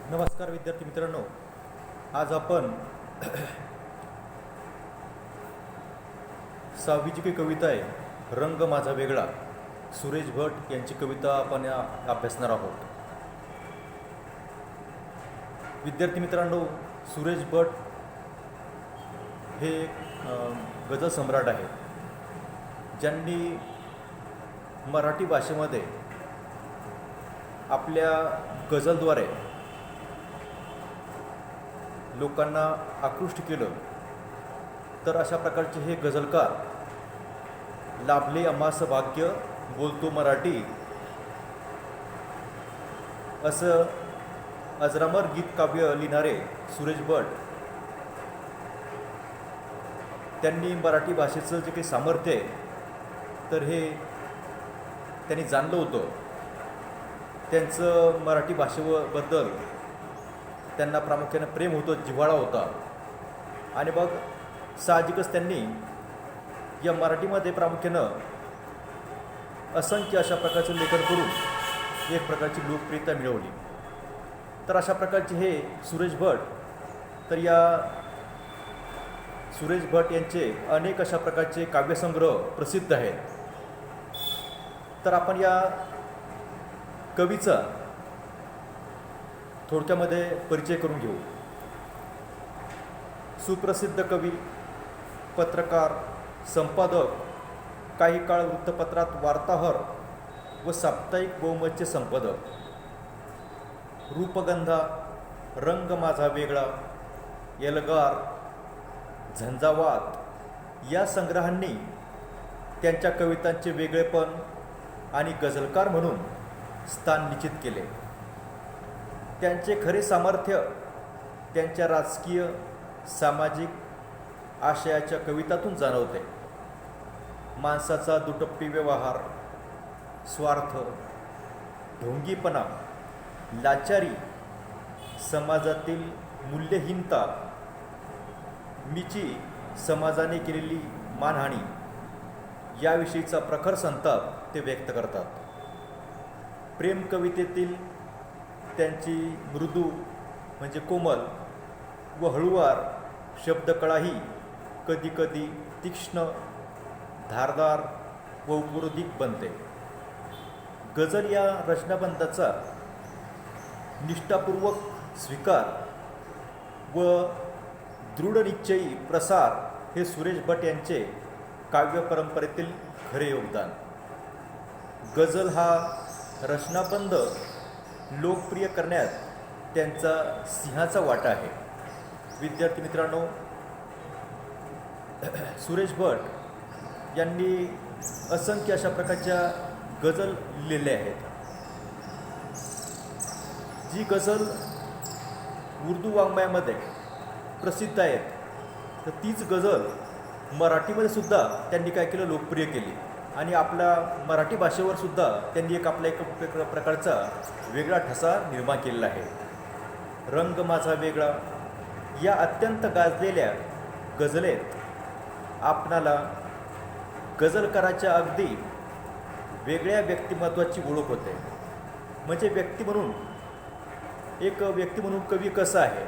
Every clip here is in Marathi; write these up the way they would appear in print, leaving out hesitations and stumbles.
नमस्कार विद्यार्थी मित्रांनो, आज आपण सहावीची काही कविता आहे रंग माझा वेगळा, सुरेश भट यांची कविता आपण अभ्यासणार आहोत. विद्यार्थी मित्रांनो, सुरेश भट हे गझल सम्राट आहे, ज्यांनी मराठी भाषेमध्ये आपल्या गझलद्वारे लोकांना आकृष्ट केलं. तर अशा प्रकारचे हे गझलकार लाभले आम्हास भाग्य, बोलतो मराठी असं अजरामर गीत काव्य लिहिणारे सुरेश भट, त्यांनी मराठी भाषेचं जे काही सामर्थ्य आहे तर हे त्यांनी जाणलं होतं. त्यांचं मराठी भाषेबद्दल त्यांना प्रामुख्याने प्रेम होतं, जिव्हाळा होता. आणि मग साहजिकच त्यांनी या मराठीमध्ये प्रामुख्यानं असंख्य अशा प्रकारचं लेखन करून एक प्रकारची लोकप्रियता मिळवली. तर अशा प्रकारचे हे सुरेश भट, तर या सुरेश भट यांचे अनेक अशा प्रकारचे काव्यसंग्रह प्रसिद्ध आहेत. तर आपण या कवीचा थोडक्यामध्ये परिचय करून घेऊ. सुप्रसिद्ध कवी, पत्रकार, संपादक, काही काळ वृत्तपत्रात वार्ताहर व साप्ताहिक बहुमतचे संपादक. रूपगंधा, रंग माझा वेगळा, एल्गार, झंझावात या संग्रहांनी त्यांच्या कवितांचे वेगळेपण आणि गझलकार म्हणून स्थान निश्चित केले. त्यांचे खरे सामर्थ्य त्यांच्या राजकीय, सामाजिक आशयाच्या कवितातून जाणवते. माणसाचा दुटप्पी व्यवहार, स्वार्थ, ढोंगीपणा, लाचारी, समाजातील मूल्यहीनता, मीची समाजाने केलेली मानहानी याविषयीचा प्रखर संताप ते व्यक्त करतात. प्रेम कवितेतील त्यांची मृदू म्हणजे कोमल व हळुवार शब्दकळाही कधीकधी तीक्ष्ण, धारदार व उपरोधिक बनते. गझल या रचनाबंधाचा निष्ठापूर्वक स्वीकार व दृढनिश्चयी प्रसार हे सुरेश भट यांचे काव्य परंपरेतील खरे योगदान. गझल हा रचनाबंध लोकप्रिय करण्यात त्यांचा सिंहाचा वाटा आहे. विद्यार्थी मित्रांनो, सुरेश भट यांनी असंख्य अशा प्रकारच्या गझल लिहिलेल्या आहेत. जी गझल उर्दू वाङ्मयामध्ये प्रसिद्ध आहेत, तर तीच गझल मराठीमध्ये सुद्धा त्यांनी काय केलं, लोकप्रिय केली. आणि आपल्या मराठी भाषेवर सुद्धा त्यांनी आपला एक प्रकारचा वेगळा ठसा निर्माण केलेला आहे. रंग माझा वेगळा या अत्यंत गाजलेल्या गझलेत आपणाला गझलकाराच्या अगदी वेगळ्या व्यक्तिमत्वाची ओळख होते. म्हणजे व्यक्ती म्हणून कवी कसा आहे,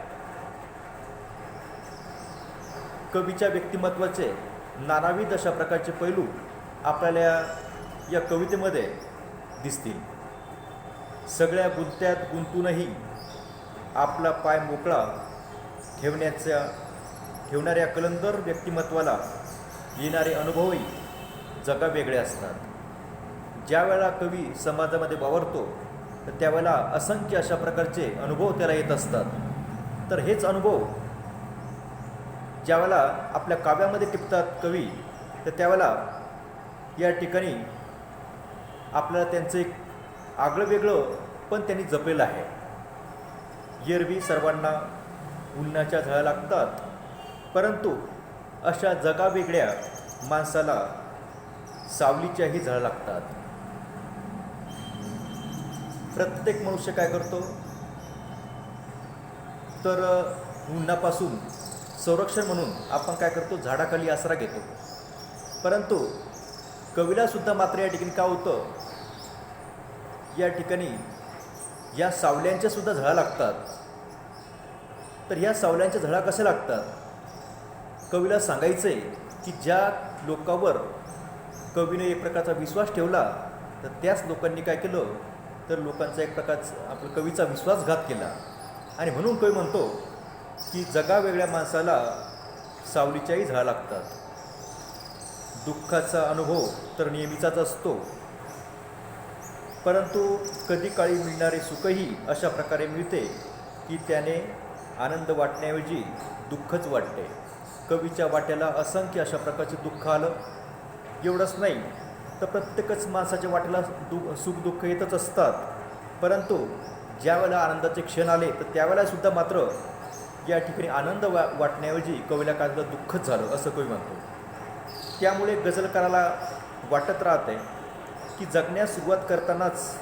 कवीच्या व्यक्तिमत्वाचे नानाविध अशा प्रकारचे पैलू आपल्याला या कवितेमध्ये दिसतील. सगळ्या गुंत्यात गुंतूनही आपला पाय मोकळा ठेवणाऱ्या कलंदर व्यक्तिमत्वाला येणारे अनुभवही जगावेगळे असतात. ज्या वेळेला कवी समाजामध्ये वावरतो तर त्यावेळेला असंख्य अशा प्रकारचे अनुभव त्याला येत असतात. तर हेच अनुभव ज्यावेळेला आपल्या काव्यामध्ये टिपतात कवी, तर त्यावेळेला या ठिकाणी आपल्याला त्यांचं एक आगळं वेगळं पण त्यांनी जपलेलं आहे. एरवी सर्वांना उन्हाच्या झळा लागतात, परंतु अशा जगावेगळ्या माणसाला सावलीच्याही झळा लागतात. प्रत्येक मनुष्य काय करतो, तर उन्हापासून संरक्षण म्हणून आपण काय करतो, झाडाखाली आसरा घेतो. परंतु कवीलासुद्धा मात्र या ठिकाणी काय होतं, या ठिकाणी या सावल्यांच्या सुद्धा झळा लागतात. तर ह्या सावल्यांच्या झळा कशा लागतात? कवीला सांगायचं आहे की ज्या लोकांवर कवीने एक प्रकारचा विश्वास ठेवला, तर त्याच लोकांनी काय केलं, तर लोकांचा एक प्रकारचा आपला कवीचा विश्वासघात केला. आणि म्हणून कवी म्हणतो की जगावेगळ्या माणसाला सावलीच्याही झळा लागतात. दुःखाचा अनुभव तर नेहमीचाच असतो, परंतु कधी काळी मिळणारे सुखही अशा प्रकारे मिळते की त्याने आनंद वाटण्याऐवजी दुःखच वाटते. कवीच्या वाट्याला असंख्य अशा प्रकारचे दुःख आलं. एवढंच नाही तर प्रत्येकच माणसाच्या वाट्याला सुख-दुःख येतच असतात, परंतु ज्यावेळेला आनंदाचे क्षण आले तर त्यावेळेलासुद्धा मात्र या ठिकाणी आनंद वाटण्याऐवजी कवीला काय झालं, दुःखच झालं असं कवी म्हणतो. त्यामुळे गझलकाराला वाटत राहते की जगण्यास सुरुवात करतानाच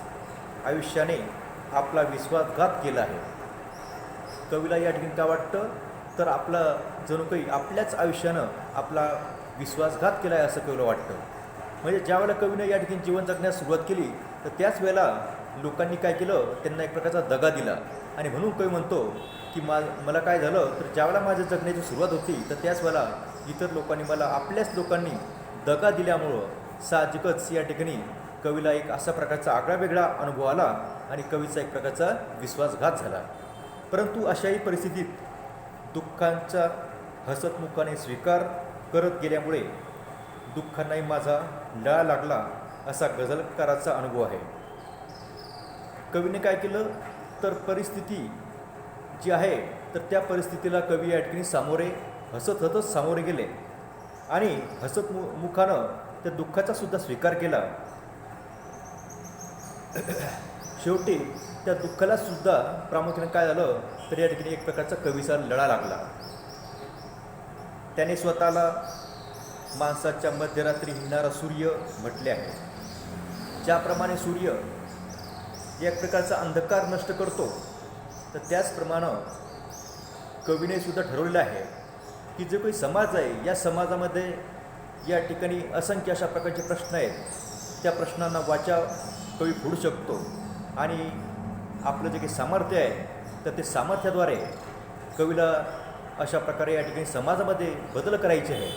आयुष्याने आपला विश्वासघात केला आहे. कवीला या ठिकाणी काय वाटतं, तर आपला जणू काही आपल्याच आयुष्यानं आपला विश्वासघात केला आहे असं कवीला वाटतं. म्हणजे ज्यावेळेला कवीनं या ठिकाणी जीवन जगण्यास सुरुवात केली तर त्याच वेळेला लोकांनी काय केलं, त्यांना एक प्रकारचा दगा दिला. आणि म्हणून कवी म्हणतो की मला काय झालं, तर ज्यावेळेला माझ्या जगण्याची सुरुवात होती तर त्याच वेळेला इतर लोकांनी मला, आपल्याच लोकांनी दगा दिल्यामुळं साहजिकच या ठिकाणी कवीला एक असा प्रकारचा आगळावेगळा अनुभव आला आणि कवीचा एक प्रकारचा विश्वासघात झाला. परंतु अशाही परिस्थितीत दुःखांचा हसतमुखाने स्वीकार करत गेल्यामुळे दुःखांनाही माझा लळा लागला असा गझलकाराचा अनुभव आहे. कवीने काय केलं, तर परिस्थिती जी आहे तर त्या परिस्थितीला कवी या ठिकाणी हसतच सामोरे गेले आणि मुखानं त्या दुःखाचा सुद्धा स्वीकार केला. शेवटी त्या दुःखाला सुद्धा प्रामुख्याने काय झालं, तर या ठिकाणी एक प्रकारचा कवीचा लळा लागला. त्याने स्वतःला माणसाच्या मध्यरात्री हिंडणारा सूर्य म्हटले आहे. ज्याप्रमाणे सूर्य एक प्रकारचा अंधकार नष्ट करतो, तर त्याचप्रमाणे कवीने सुद्धा ठरवलेलं आहे की जो काही समाज आहे, या समाजामध्ये या ठिकाणी असंख्य अशा प्रकारचे प्रश्न आहेत. त्या प्रश्नांना वाचा कवी फोडू शकतो आणि आपलं जे काही सामर्थ्य आहे तर ते सामर्थ्याद्वारे कवीला अशा प्रकारे या ठिकाणी समाजामध्ये बदल करायचे आहे.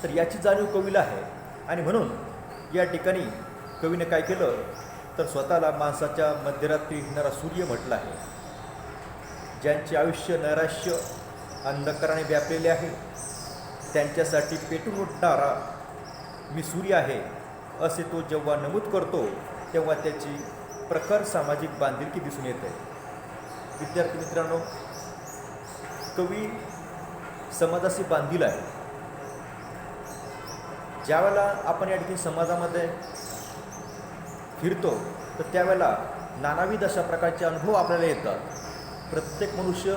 तर याची जाणीव कवीला आहे आणि म्हणून या ठिकाणी कवीने काय केलं, तर स्वतःला माणसाच्या मध्यरात्री हिंडणारा सूर्य म्हटलं आहे. ज्यांचे आयुष्य नैराश्य अंधकाराने व्यापलेले आहे, त्यांच्यासाठी पेटून उठणारा मी सूर्य आहे असे तो जेव्हा नमूद करतो तेव्हा त्याची प्रखर सामाजिक बांधिलकी दिसून येते. विद्यार्थी मित्रांनो, कवी समाजाशी बांधील आहे. ज्यावेळेला आपण या ठिकाणी समाजामध्ये फिरतो तर त्यावेळेला नानाविध अशा प्रकारचे अनुभव आपल्याला येतात. प्रत्येक मनुष्य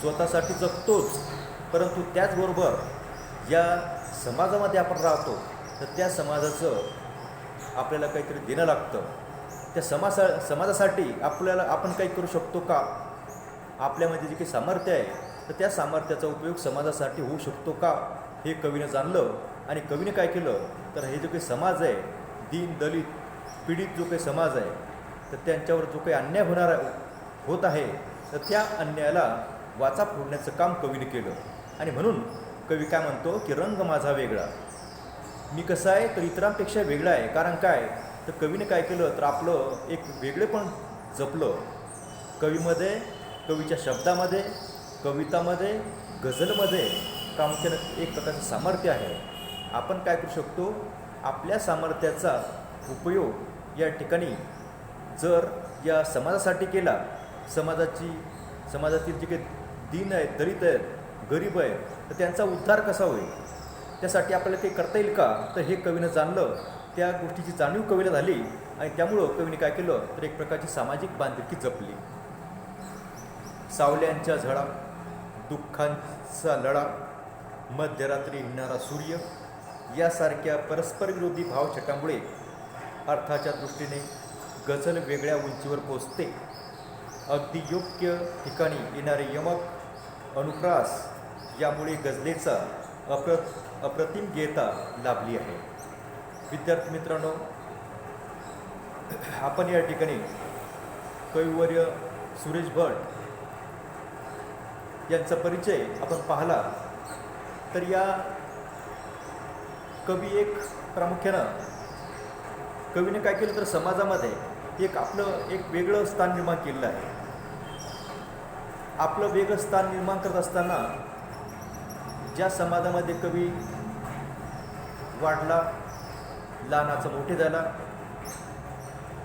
स्वतःसाठी जगतोच, परंतु त्याचबरोबर या समाजामध्ये आपण राहतो तर त्या समाजाचं आपल्याला काहीतरी देणं लागतं. त्या समाजासाठी आपण काही करू शकतो का, आपल्यामध्ये जे काही सामर्थ्य आहे तर त्या सामर्थ्याचा उपयोग समाजासाठी होऊ शकतो का, हे कवीनं जाणलं. आणि कवीने काय केलं, तर हे जो काही समाज आहे, दीन दलित पीडित जो काही समाज आहे, तर त्यांच्यावर जो काही अन्याय होत आहे तर त्या अन्यायाला वाचा फोडण्याचं काम कवीने केलं. आणि म्हणून कवी काय म्हणतो की रंग माझा वेगळा, मी कसा आहे तर इतरांपेक्षा वेगळा आहे. कारण काय, तर कवीने काय केलं, तर आपलं एक वेगळेपण जपलं. कवीमध्ये, कवीच्या शब्दामध्ये, कवितामध्ये, गझलमध्ये प्रामुख्याने एक प्रकारचं सामर्थ्य आहे. आपण काय करू शकतो, आपल्या सामर्थ्याचा उपयोग या ठिकाणी जर या समाजासाठी केला, समाजातील जे काही दीन आहेत, दलित आहेत, गरीब आहेत, तर त्यांचा उद्धार कसा होईल, त्यासाठी आपल्याला काही करता येईल का, तर हे कवीनं जाणलं. त्या गोष्टीची जाणीव कवीला झाली आणि त्यामुळं कवीने काय केलं, तर एक प्रकारची सामाजिक बांधिलकी जपली. सावल्यांच्या झळा, दुःखांचा लळा, मध्यरात्री हिंडणारा सूर्य यासारख्या परस्पर विरोधी भावछटामुळे अर्थाच्या दृष्टीने गझल वेगळ्या उंचीवर पोचते. अगदी योग्य ठिकाणी येणारे यमक अनुप्रास यामुळे गझलेचा अप्रतिम गेयता लाभली आहे. विद्यार्थी मित्रांनो, आपण या ठिकाणी कविवर्य सुरेश भट यांचा परिचय आपण पाहिला तर या कवी एक प्रामुख्यानं कवीने काय केलं तर समाजामध्ये एक वेगळं स्थान निर्माण केलेलं आहे. आपलं वेगळं स्थान निर्माण करत असताना ज्या समाजामध्ये कवी वाढला, लहानाचा मोठे झाला,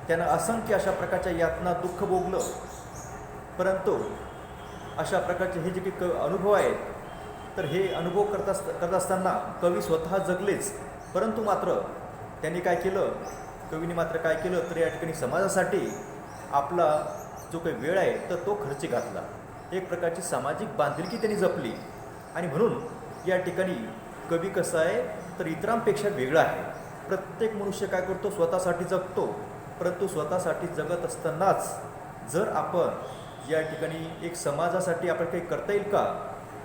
त्यानं असंख्य अशा प्रकारच्या यातना दुःख भोगलं, परंतु अशा प्रकारचे हे जे काही अनुभव आहेत तर हे अनुभव करत असताना कवी स्वतः जगलेच, परंतु मात्र त्यांनी काय केलं, कवीने मात्र काय केलं तर या ठिकाणी समाजासाठी आपला जो काही वेळ आहे तर तो खर्ची घातला. एक प्रकारची सामाजिक बांधिलकी त्यांनी जपली आणि म्हणून या ठिकाणी कवी कसा आहे तर इतरांपेक्षा वेगळा आहे. प्रत्येक मनुष्य काय करतो, स्वतःसाठी जगतो, परंतु स्वतःसाठी जगत असतानाच जर आपण या ठिकाणी एक समाजासाठी आपण काही करता येईल का,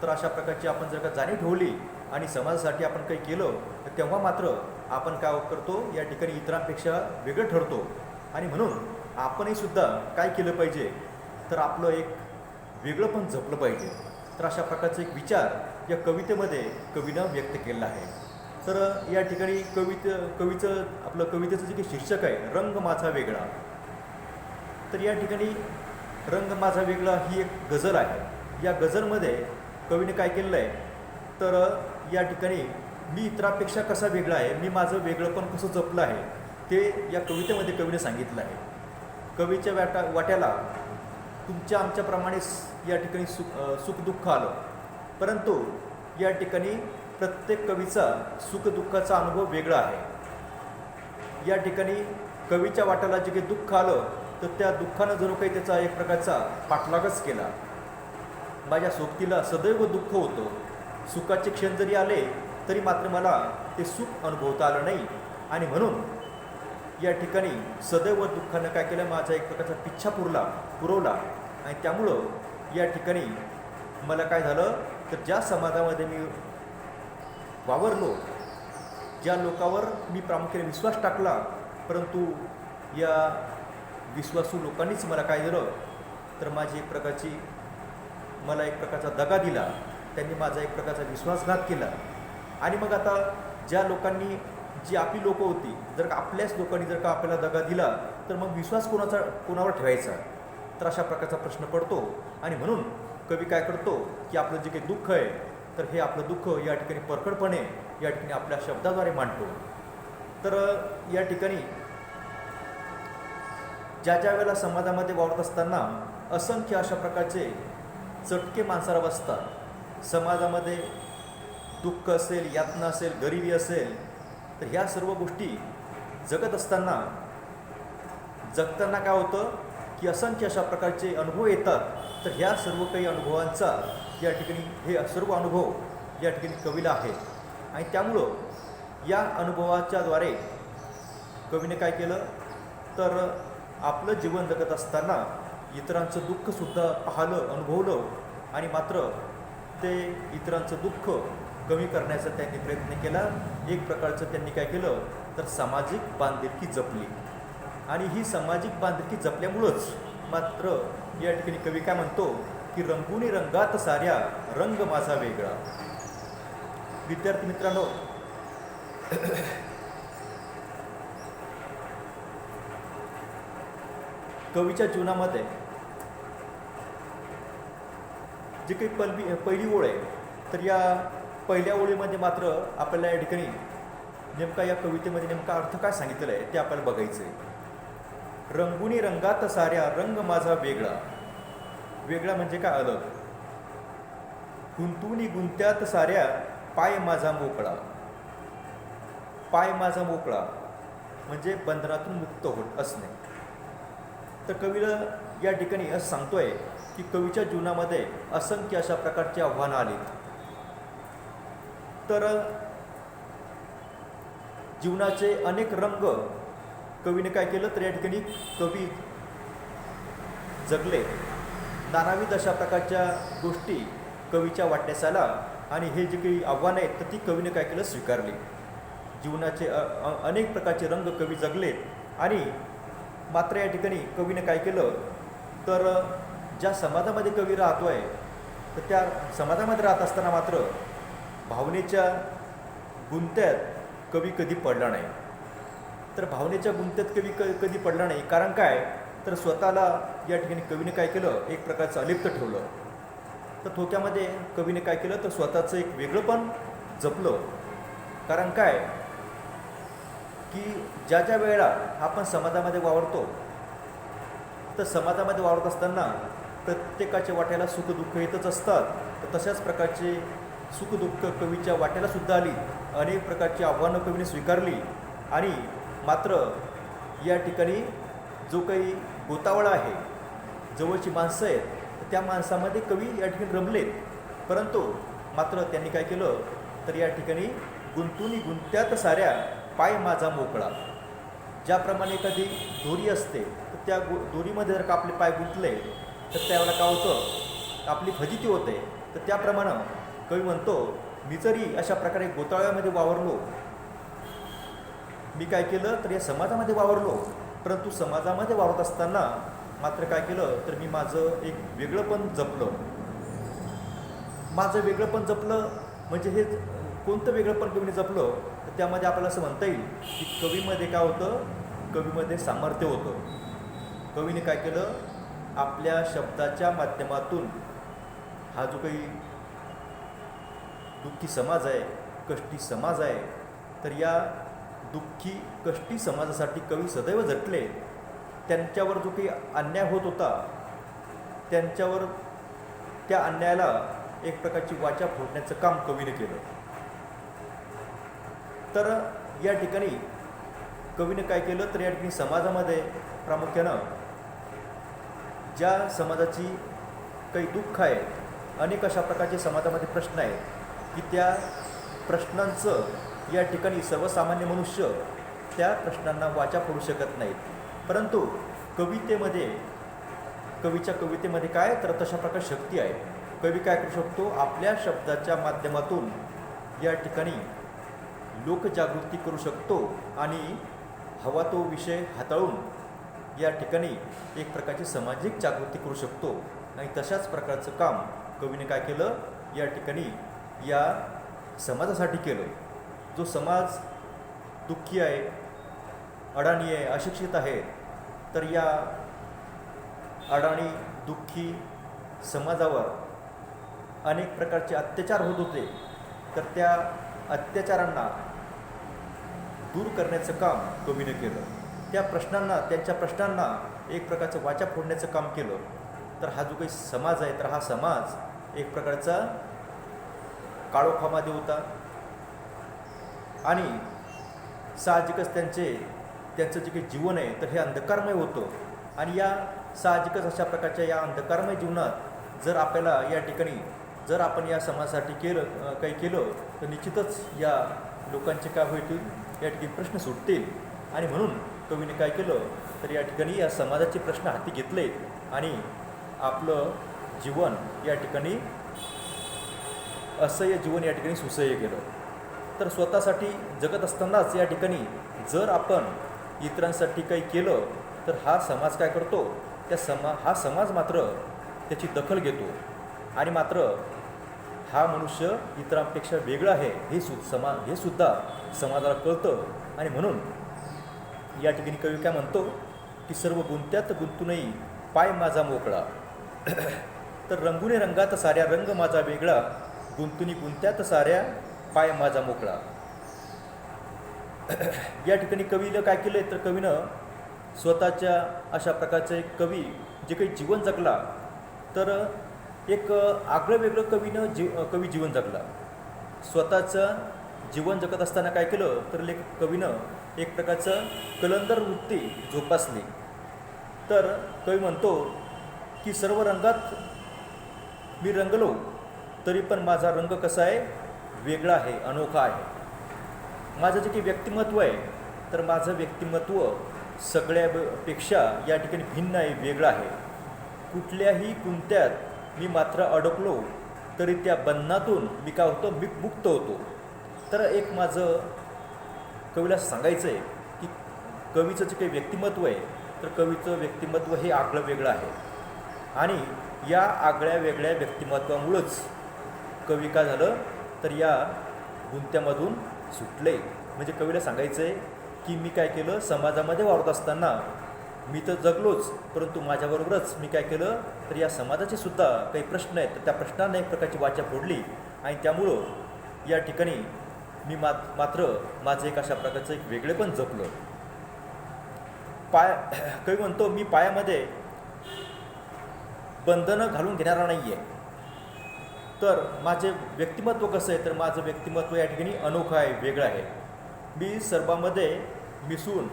तर अशा प्रकारची आपण जर का जाणीव ठेवली आणि समाजासाठी आपण काही केलं तर तेव्हा मात्र आपण काय करतो, या ठिकाणी इतरांपेक्षा वेगळं ठरतो. आणि म्हणून आपणही सुद्धा काय केलं पाहिजे तर आपलं एक वेगळं पण जपलं पाहिजे. तर अशा प्रकारचा एक विचार या कवितेमध्ये कवीनं व्यक्त केलेला आहे. तर या ठिकाणी कवितेचं जे काही शीर्षक आहे रंग माझा वेगळा, तर या ठिकाणी रंग माझा वेगळा ही एक गझल आहे. या गझलमध्ये कवीने काय केलेलं आहे तर या ठिकाणी मी इतरांपेक्षा कसा वेगळा आहे, मी माझं वेगळं पण कसं जपलं आहे ते या कवितेमध्ये कवीने सांगितलं आहे. कवीच्या वाट्याला तुमच्या आमच्याप्रमाणेच या ठिकाणी सुखदुःख आलं, परंतु या ठिकाणी प्रत्येक कवीचा सुखदुःखाचा अनुभव वेगळा आहे. या ठिकाणी कवीच्या वाट्याला जे काही दुःख आलं तर त्या दुःखानं जणू काही त्याचा एक प्रकारचा पाठलागच केला. माझ्या सोबतीला सदैव दुःख होतं, सुखाचे क्षण जरी आले तरी मात्र मला ते सुख अनुभवता आलं नाही आणि म्हणून या ठिकाणी सदैव दुःखानं काय केलं, माझा एक प्रकारचा पिच्छा पुरवला आणि त्यामुळं या ठिकाणी मला काय झालं तर ज्या समाजामध्ये मी वावरलो, ज्या लोकांवर मी प्रामुख्याने विश्वास टाकला, परंतु या विश्वासू लोकांनीच मला काय दिलं तर मला एक प्रकारचा दगा दिला, त्यांनी माझा एक प्रकारचा विश्वासघात केला. आणि मग आता ज्या लोकांनी जी आपली लोकं होती, जर का आपल्याच लोकांनी जर का आपल्याला दगा दिला तर मग विश्वास कोणावर ठेवायचा, तर अशा प्रकारचा प्रश्न पडतो. आणि म्हणून कवी काय करतो की आपलं जे काही दुःख आहे तर हे आपलं दुःख या ठिकाणी परखडपणे या ठिकाणी आपल्या शब्दाद्वारे मांडतो. तर या ठिकाणी ज्या वेळेला समाजामध्ये वावरत असताना असंख्य अशा प्रकारचे चटके माणसाला बसतात. समाजामध्ये दुःख असेल, यातना असेल, गरिबी असेल, तर ह्या सर्व गोष्टी जगताना काय होतं की असंख्य अशा प्रकारचे अनुभव येतात. तर ह्या सर्व काही अनुभवांचा या ठिकाणी हे सर्व अनुभव या ठिकाणी कवीला आहेत आणि त्यामुळं या अनुभवाच्याद्वारे कवीने काय केलं तर आपलं जीवन जगत असताना इतरांचं दुःखसुद्धा पाहिलं, अनुभवलं आणि मात्र ते इतरांचं दुःख कमी करण्याचा त्यांनी प्रयत्न केला. एक प्रकारचं त्यांनी काय केलं तर सामाजिक बांधिलकी जपली आणि ही सामाजिक बांधिलकी जपल्यामुळंच मात्र या ठिकाणी कवी काय म्हणतो की रंगुनी रंगात साऱ्या रंग माझा वेगळा. विद्यार्थी मित्रांनो, कवीच्या जीवनामध्ये जी काही पहिली ओळ आहे तर या पहिल्या ओळीमध्ये मात्र आपल्याला या ठिकाणी नेमका या कवितेमध्ये नेमका अर्थ काय सांगितलेला आहे ते आपल्याला बघायचं आहे. रंगुनी रंगात साऱ्या रंग माझा वेगळा. वेगळा म्हणजे काय, अलग. गुंतुनी गुंत्यात साऱ्या पाय माझा मोकळा. पाय माझा मोकळा म्हणजे बंधनातून मुक्त होत असणे. तर कवीला या ठिकाणी असं सांगतोय की कवीच्या जीवनामध्ये असंख्य अशा प्रकारची आव्हानं आली. तर जीवनाचे अनेक रंग कवीने काय केलं तर या ठिकाणी कवी जगले. नानाविध अशा प्रकारच्या गोष्टी कवीच्या वाटण्यास आला आणि हे जे काही आव्हानं आहेत तर ती कवीने काय केलं, स्वीकारली. जीवनाचे अनेक प्रकारचे रंग कवी जगले आणि मात्र या ठिकाणी कवीने काय केलं तर ज्या समाजामध्ये कवी राहतो आहे तर त्या समाजामध्ये राहत असताना मात्र भावनेच्या गुंत्यात कवी कधी पडला नाही. तर भावनेच्या गुंत्यात कधी पडला नाही, कारण काय, तर स्वतःला या ठिकाणी कवीने काय केलं, एक प्रकारचं अलिप्त ठेवलं. तर थोडक्यामध्ये कवीने काय केलं, तर स्वतःचं एक वेगळंपण जपलं. कारण काय, की ज्या ज्या वेळेला आपण समाजामध्ये वावरतो, तर समाजामध्ये वावरत असताना प्रत्येकाच्या वाट्याला सुखदुःख येतच असतात. तर तशाच प्रकारचे सुखदुःख कवीच्या वाट्याला सुद्धा आली. अनेक प्रकारची आव्हानं कवीने स्वीकारली. आणि मात्र या ठिकाणी जो काही गोतावळा आहे, जवळची माणसं आहेत, त्या माणसामध्ये कवी या ठिकाणी रमलेत. परंतु मात्र त्यांनी काय केलं, तर या ठिकाणी गुंत्यात साऱ्या पाय माझा मोकळा. ज्याप्रमाणे एखादी दोरी असते, तर त्या दोरीमध्ये जर का आपले पाय गुंतले तर त्यावेळेला काय होतं, आपली फजिती होते. तर त्याप्रमाणे कवी म्हणतो, मी जरी अशा प्रकारे गोतावळ्यामध्ये वावरलो, मी काय केलं, तर या समाजामध्ये वावरलो, परंतु समाजामध्ये वावरत असताना मात्र काय केलं, तर मी माझं एक वेगळंपण जपलं. माझं वेगळंपण जपलं म्हणजे हे कोणतं वेगळंपण कवीने जपलं, तर त्यामध्ये आपल्याला असं म्हणता येईल की कवीमध्ये काय होतं, कवीमध्ये सामर्थ्य होतं. कवीने काय केलं, आपल्या शब्दाच्या माध्यमातून हा जो काही दुःखी समाज आहे, कष्टी समाज आहे, तर या दुःखी कष्टी समाजासाठी कवी सदैव झटले. त्यांच्यावर जो काही अन्याय होत होता, त्यांच्यावर त्या अन्यायाला एक प्रकारची वाचा फोडण्याचं काम कवीने केलं. तर या ठिकाणी कवीने काय केलं, तर या ठिकाणी समाजामध्ये प्रामुख्यानं ज्या समाजाची काही दुःख आहे, अनेक अशा प्रकारचे समाजामध्ये प्रश्न आहेत की त्या प्रश्नांचं या ठिकाणी सर्वसामान्य मनुष्य त्या प्रश्नांना वाचा फोडू शकत नाहीत. परंतु कवीच्या कवितेमध्ये काय, तर तशा प्रकारे शक्ती आहे. कवी काय करू शकतो, आपल्या शब्दाच्या माध्यमातून या ठिकाणी लोकजागृती करू शकतो आणि हवा तो विषय हाताळून या ठिकाणी एक प्रकारची सामाजिक जागृती करू शकतो. आणि तशाच प्रकारचं काम कवीने काय केलं, या ठिकाणी या समाजासाठी केलं. जो समाज दुःखी आहे, अडाणी आहे, अशिक्षित आहे, तर या अडाणी दुःखी समाजावर अनेक प्रकारचे अत्याचार होत होते. तर त्या अत्याचारांना दूर करण्याचं काम कवीने केलं. त्या प्रश्नांना, त्यांच्या प्रश्नांना एक प्रकारचं वाचा फोडण्याचं काम केलं. तर हा जो काही समाज आहे, तर हा समाज एक प्रकारचा काळोखामध्ये होता आणि साहजिकच त्यांचं जे काही जीवन आहे, तर हे अंधकारमय होतं. आणि या साहजिकच अशा प्रकारच्या या अंधकारमय जीवनात जर आपल्याला या ठिकाणी जर आपण या समाजासाठी काही केलं, तर निश्चितच या लोकांचे काय होईल, या ठिकाणी प्रश्न सुटतील. आणि म्हणून कवीने काय केलं, तर या ठिकाणी या समाजाचे प्रश्न हाती घेतले आणि आपलं जीवन या ठिकाणी असह्य जीवन या ठिकाणी सुसह्य केलं. तर स्वतःसाठी जगत असतानाच या ठिकाणी जर आपण इतरांसाठी काही केलं, तर हा समाज काय करतो, हा समाज मात्र त्याची दखल घेतो आणि मात्र हा मनुष्य इतरांपेक्षा वेगळा आहे हे सुद्धा समाजाला कळतं. आणि म्हणून या ठिकाणी कवी काय म्हणतो की सर्व गुंत्यात गुंतूनही पाय माझा मोकळा. तर रंगुने रंगात साऱ्या रंग माझा वेगळा, गुंतुनी गुंत्यात साऱ्या पाय माझा मोकळा. या ठिकाणी कवीनं काय केलं, तर कवीनं स्वतःच्या अशा प्रकारचं एक कवी जे काही जीवन जगला, तर एक आगळं वेगळं कवी जीवन जगला. स्वतःचं जीवन जगत असताना काय केलं, तर कवीनं एक प्रकारचं कलंदर वृत्ती जोपासली. तर कवी म्हणतो की सर्व रंगात मी रंगलो, तरी पण माझा रंग कसा आहे, वेगळा आहे, अनोखा आहे. माझं जे काही व्यक्तिमत्व आहे, तर माझं व्यक्तिमत्व सगळ्यापेक्षा या ठिकाणी भिन्न आहे, वेगळं आहे. कुठल्याही गुंत्यात मी मात्र अडकलो, तरी त्या बंधनातून मी काय होतो, मी मुक्त होतो. तर एक माझं कवीला सांगायचं आहे की कवीचं जे काही व्यक्तिमत्व आहे, तर कवीचं व्यक्तिमत्व हे आगळं वेगळं आहे. आणि या आगळ्या वेगळ्या व्यक्तिमत्वामुळंच कवी का झालं तर या गुंत्यामधून सुटले. म्हणजे कवीला सांगायचं आहे की मी काय केलं, समाजामध्ये वावरत असताना मी तर जगलोच, परंतु माझ्याबरोबरच मी काय केलं तर या समाजाचे सुद्धा काही प्रश्न आहेत, तर त्या प्रश्नांना एक प्रकारची वाचा फोडली आणि त्यामुळं या ठिकाणी मी मात्र माझं एक अशा प्रकारचं एक वेगळेपण जपलं. कवी म्हणतो मी पायामध्ये बंधनं घालून घेणारा नाही आहे. तर माझे व्यक्तिमत्व कसं आहे, तर माझं व्यक्तिमत्व या ठिकाणी अनोखं आहे, वेगळं आहे. मी सर्वांमध्ये मिसळून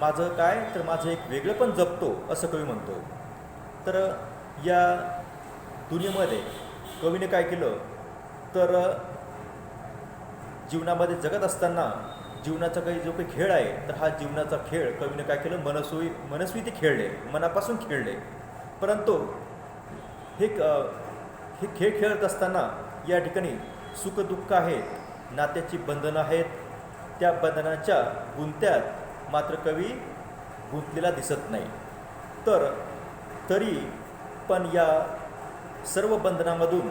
माझं काय तर माझं एक वेगळेपण जपतो असं कवी म्हणतो. तर या दुनियेमध्ये कवीने काय केलं तर जीवनामध्ये जगत असताना जीवनाचा जो काही खेळ आहे, तर हा जीवनाचा खेळ कवीने काय केलं मनस्वी ते खेळले, मनापासून खेळले. परंतु हे खेळ खेळत असताना या ठिकाणी सुखदुःख आहेत, नात्याची बंधनं आहेत. त्या बंधनाच्या गुंत्यात मात्र कवी गुंतलेला दिसत नाही. तरी पण या सर्व बंधनामधून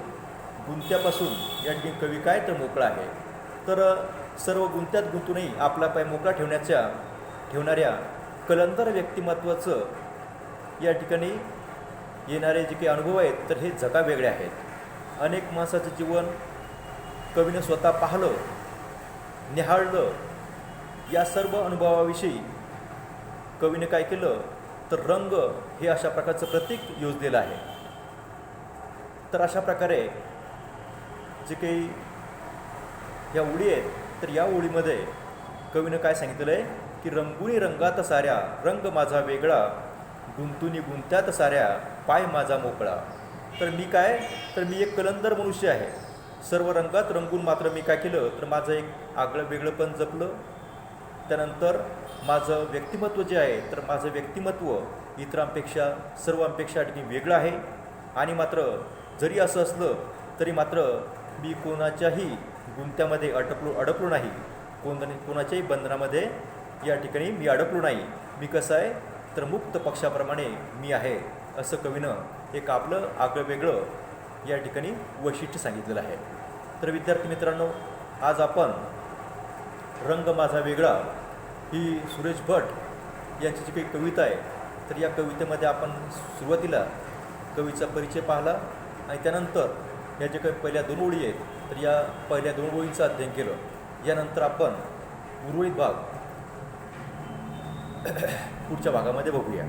गुंत्यापासून या ठिकाणी कवी काय तर मोकळा आहे. तर सर्व गुंत्यात गुंतूनही आपला पाय मोकळा ठेवणाऱ्या कलंदर व्यक्तिमत्वाचं या ठिकाणी येणारे जे काही अनुभव आहेत, तर हे जगावेगळे आहेत. अनेक माणसाचं जीवन कवीनं स्वतः पाहिलं, निहाळलं. या सर्व अनुभवाविषयी कवीने काय केलं तर रंग हे अशा प्रकारचं प्रतीक योजलेलं आहे. तर अशा प्रकारे जे काही या ओळी आहेत, तर या ओळीमध्ये कवीनं काय सांगितलं आहे की रंगुनी रंगात साऱ्या रंग माझा वेगळा, गुंतुनी गुंत्यात साऱ्या पाय माझा मोकळा. तर मी काय तर मी एक कलंदर मनुष्य आहे. सर्व रंगात रंगून मात्र मी काय केलं तर माझं एक आगळं वेगळंपण जपलं. त्यानंतर माझं व्यक्तिमत्व जे आहे, तर माझं व्यक्तिमत्व इतरांपेक्षा सर्वांपेक्षा ठिकाणी वेगळं आहे. आणि मात्र जरी असं असलं तरी मात्र मी कोणाच्याही गुंत्यामध्ये अडकलो नाही, कोणाच्याही बंधनामध्ये या ठिकाणी मी अडकलो नाही. मी कसं आहे तर मुक्त पक्षाप्रमाणे मी आहे, असं कवीनं एक आपलं आगळं वेगळं या ठिकाणी वैशिष्ट्य सांगितलेलं आहे. तर विद्यार्थी मित्रांनो, आज आपण रंग माझा वेगळा ही सुरेश भट यांची जी काही कविता आहे, तर या कवितेमध्ये आपण सुरुवातीला कवीचा परिचय पाहिला आणि त्यानंतर या जे काही पहिल्या 2 ओळी आहेत, तर या पहिल्या 2 ओळींचं अध्ययन केलं. यानंतर आपण उर्वरित भाग पुढच्या भागामध्ये बघूया.